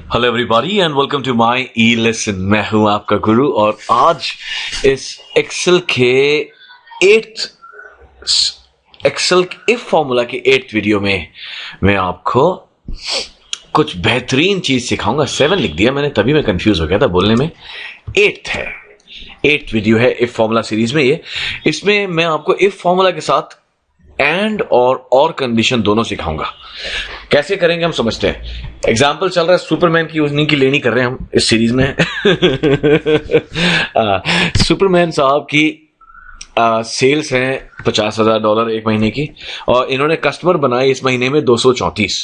Hello everybody and welcome to my e lesson. मैं हूं आपका गुरु और आज इस एक्सेल के एक्सेल इफ फॉर्मूला के 8th वीडियो में मैं आपको कुछ बेहतरीन चीज सिखाऊंगा। 7 लिख दिया मैंने, तभी मैं कंफ्यूज हो गया था बोलने में। 8th है, 8th वीडियो है इफ फॉर्मूला सीरीज में। इसमें मैं आपको इफ फॉर्मूला के साथ एंड और कंडीशन दोनों सिखाऊंगा। कैसे करेंगे हम समझते हैं। एग्जाम्पल चल रहा है सुपरमैन की, उन्हीं की लेनी कर रहे हैं हम इस सीरीज में। सुपरमैन साहब की सेल्स हैं $50,000 एक महीने की, और इन्होंने कस्टमर बनाए इस महीने में 234।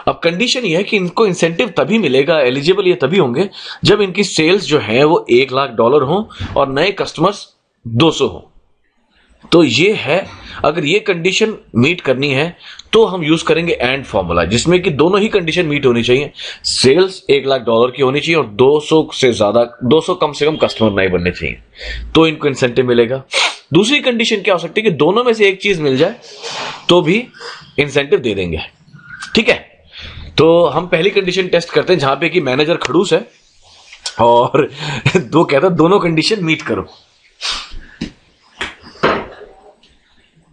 अब कंडीशन ये है कि इनको इंसेंटिव तभी मिलेगा, एलिजिबल ये तभी होंगे जब इनकी सेल्स जो है वो $1,00,000 हो और नए कस्टमर्स 200 हो। तो ये है, अगर ये कंडीशन मीट करनी है तो हम यूज करेंगे एंड फॉर्मूला, जिसमें कि दोनों ही कंडीशन मीट होनी चाहिए। सेल्स $1,00,000 की होनी चाहिए और 200 कम से कम कस्टमर नए बनने चाहिए, तो इनको इंसेंटिव मिलेगा। दूसरी कंडीशन क्या हो सकती है कि दोनों में से एक चीज मिल जाए तो भी इंसेंटिव दे देंगे। ठीक है, तो हम पहली कंडीशन टेस्ट करते हैं, जहां पे कि मैनेजर खड़ूस है और कहता है दोनों कंडीशन मीट करो।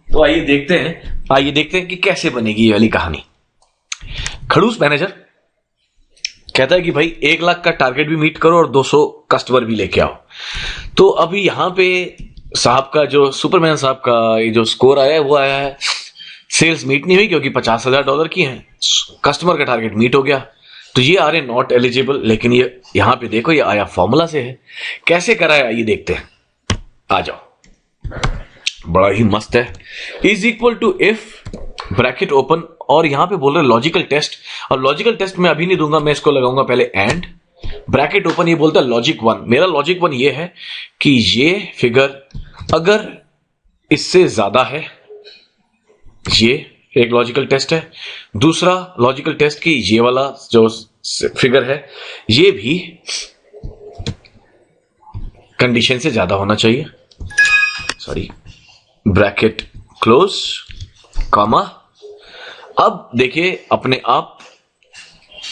तो आइए देखते हैं कि कैसे बनेगी ये वाली कहानी। खड़ूस मैनेजर कहता है कि भाई 1,00,000 का टारगेट भी मीट करो और 200 कस्टमर भी लेके आओ। तो अभी यहां पे साहब का, जो सुपरमैन साहब का ये जो स्कोर आया है वो आया है, सेल्स मीट नहीं हुई क्योंकि $50,000 की है। कस्टमर का टारगेट मीट हो गया, तो ये आ रहे नॉट एलिजिबल। लेकिन ये यहां पे देखो, ये आया फॉर्मूला से है। कैसे करा है आइए देखते हैं, आ जाओ। बड़ा ही मस्त है। Is equal to if bracket open, और यहां पे बोल रहे लॉजिकल टेस्ट, और लॉजिकल टेस्ट मैं अभी नहीं दूंगा, मैं इसको लगाऊंगा पहले एंड ब्रैकेट ओपन। ये बोलता है लॉजिक 1। मेरा लॉजिक 1 ये है कि ये फिगर अगर इससे ज्यादा है, ये एक लॉजिकल टेस्ट है। दूसरा लॉजिकल टेस्ट की ये वाला जो फिगर है ये भी कंडीशन से ज्यादा होना चाहिए। Sorry, bracket close comma. अब देखिए अपने आप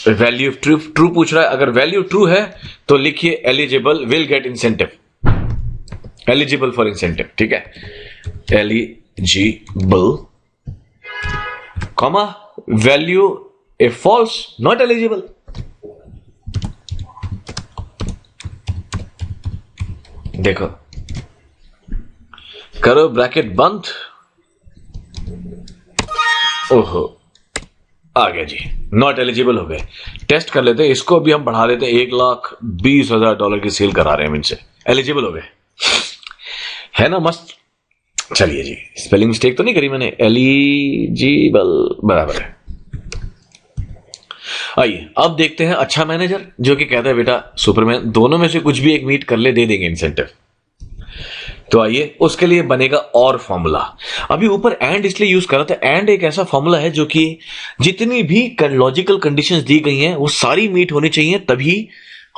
वैल्यू ट्रू पूछ रहा है। अगर वैल्यू ट्रू है तो लिखिए eligible will get incentive, eligible for incentive. ठीक है, eligible comma value if false not eligible. देखो, करो ब्रैकेट बंद। ओहो, आ गया जी, नॉट एलिजिबल हो गए। टेस्ट कर लेते हैं इसको, भी हम बढ़ा देते हैं। $1,20,000 की सेल करा रहे हैं इनसे, एलिजिबल हो गए। है ना मस्त। चलिए जी, स्पेलिंग मिस्टेक तो नहीं करी मैंने, एलिजिबल बराबर है। आइए अब देखते हैं अच्छा मैनेजर, जो कि कहता है बेटा सुपरमैन दोनों में से कुछ भी एक मीट कर ले, दे देंगे इंसेंटिव। तो आइए उसके लिए बनेगा और फॉर्मूला। अभी ऊपर एंड इसलिए यूज कर रहा था, एंड एक ऐसा फॉर्मूला है जो कि जितनी भी लॉजिकल कंडीशंस दी गई हैं वो सारी मीट होनी चाहिए, तभी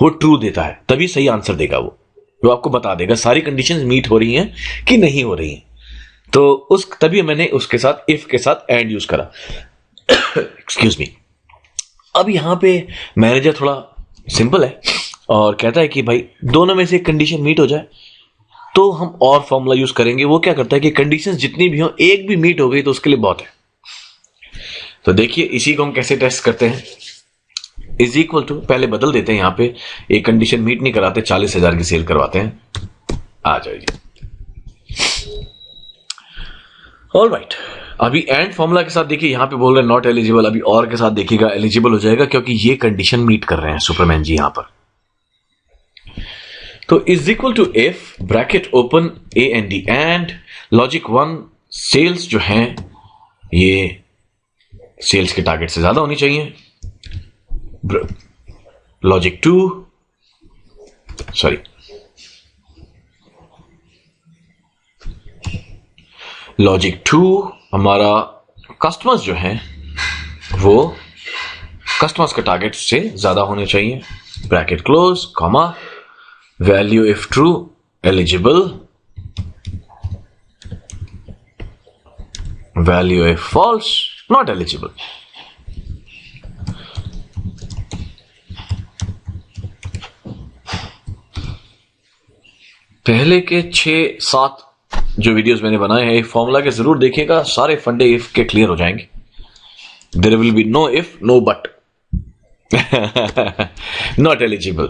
वो ट्रू देता है, तभी सही आंसर देगा। वो आपको बता देगा सारी कंडीशंस मीट हो रही हैं कि नहीं हो रही हैं। तो तभी मैंने उसके साथ इफ के साथ एंड यूज करा। Excuse me. अब यहां पे मैनेजर थोड़ा सिंपल है और कहता है कि भाई दोनों में से एक कंडीशन मीट हो जाए तो हम और फॉर्मूला यूज करेंगे। वो क्या करता है कि कंडीशंस जितनी भी हो, एक भी मीट हो गई तो उसके लिए बहुत है। तो देखिए इसी को हम कैसे टेस्ट करते हैं। इज इक्वल टू, पहले बदल देते हैं, यहां पे एक कंडीशन मीट नहीं कराते, 40,000 की सेल करवाते हैं। आ जाइए। ऑलराइट, अभी एंड फॉर्मूला के साथ देखिए, यहां पे बोल रहे हैं नॉट एलिजिबल, अभी और के साथ देखिएगा एलिजिबल हो जाएगा, क्योंकि ये कंडीशन मीट कर रहे हैं सुपरमैन जी यहां पर। तो is equal to if bracket open A and D and logic 1, cells जो हैं ये सेल्स के टारगेट से ज्यादा होनी चाहिए। लॉजिक 2, सॉरी, लॉजिक 2 हमारा कस्टमर्स जो हैं वो कस्टमर्स के टारगेट से ज्यादा होने चाहिए। Bracket close comma value if true eligible, value if false not eligible. पहले के 6-7 जो वीडियोस मैंने बनाए हैं फॉर्मूला के जरूर देखिएगा, सारे फंडे इफ के क्लियर हो जाएंगे। There will be no if no but. Not eligible.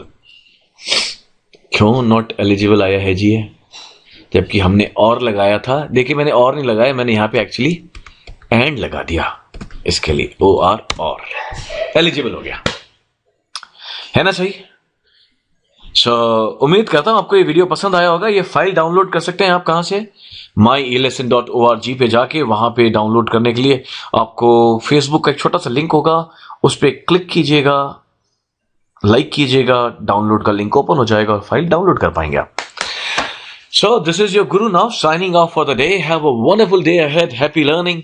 क्यों नॉट एलिजिबल आया है जी है, जबकि हमने और लगाया था। देखिए मैंने और नहीं लगाया, मैंने यहां पे एक्चुअली एंड लगा दिया इसके लिए, ओ आर और एलिजिबल हो गया, है ना सही। उम्मीद करता हूं आपको ये वीडियो पसंद आया होगा। ये फाइल डाउनलोड कर सकते हैं आप कहां से, myelesson.org पे जाके, वहां पे डाउनलोड करने के लिए आपको फेसबुक का एक छोटा सा लिंक होगा, उस पर क्लिक कीजिएगा, लाइक कीजिएगा, डाउनलोड का लिंक ओपन हो जाएगा और फाइल डाउनलोड कर पाएंगे आप। So this is your Guru now signing off for the day. Have a wonderful day ahead. Happy learning.